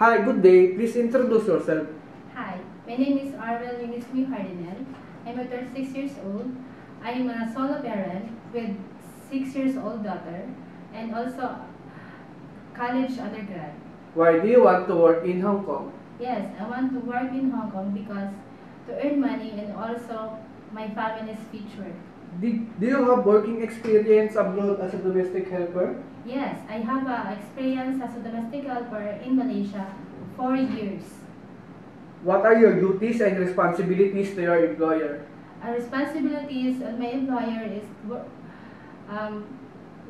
Hi, good day. Please introduce yourself. Hi, my name is Arvel Yunismi Cardinal. I'm a 36 years old. I'm a solo parent with 6 years old daughter and also college undergrad. Why do you want to work in Hong Kong? Yes, I want to work in Hong Kong because to earn money and also my family's future. Do you have working experience abroad as a domestic helper? Yes, I have experience as a domestic helper in Malaysia 4 years. What are your duties and responsibilities to your employer? Our responsibilities on my employer is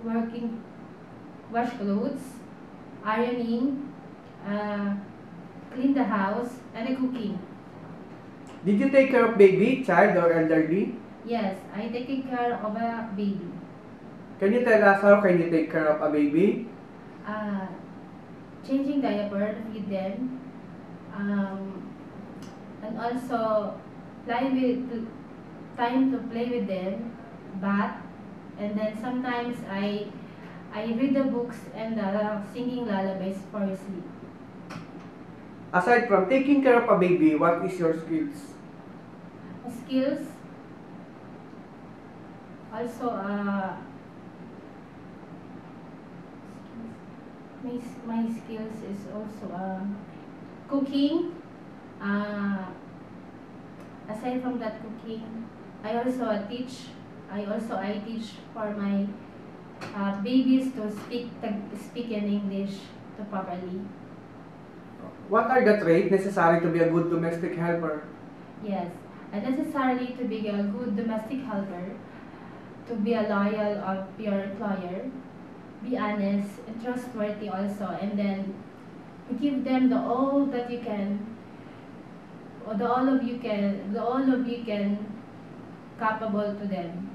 working, wash clothes, ironing, clean the house, and cooking. Did you take care of baby, child, or elderly? Yes, I taking care of a baby. Can you tell us how can you take care of a baby? Changing diaper to feed them, and also time to play with them, bath, and then sometimes I read the books and singing lullabies for sleep. Aside from taking care of a baby, what is your skills? Skills, also my skills is also cooking. Aside from that cooking, I also teach. I teach for my babies to speak in English to properly. What are the traits necessary to be a good domestic helper? Yes, and necessarily to be a good domestic helper, to be a loyal of your employer, be honest and trustworthy also, and then give them the all that you can, or the all of you can capable to them.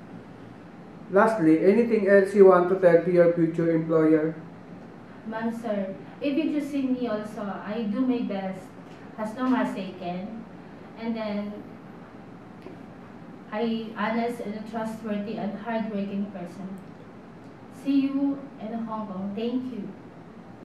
Lastly, anything else you want to tell to your future employer? Ma'am sir, if you just see me also, I do my best as long as I can, and then I honest and trustworthy and hardworking person. See you in Hong Kong. Thank you.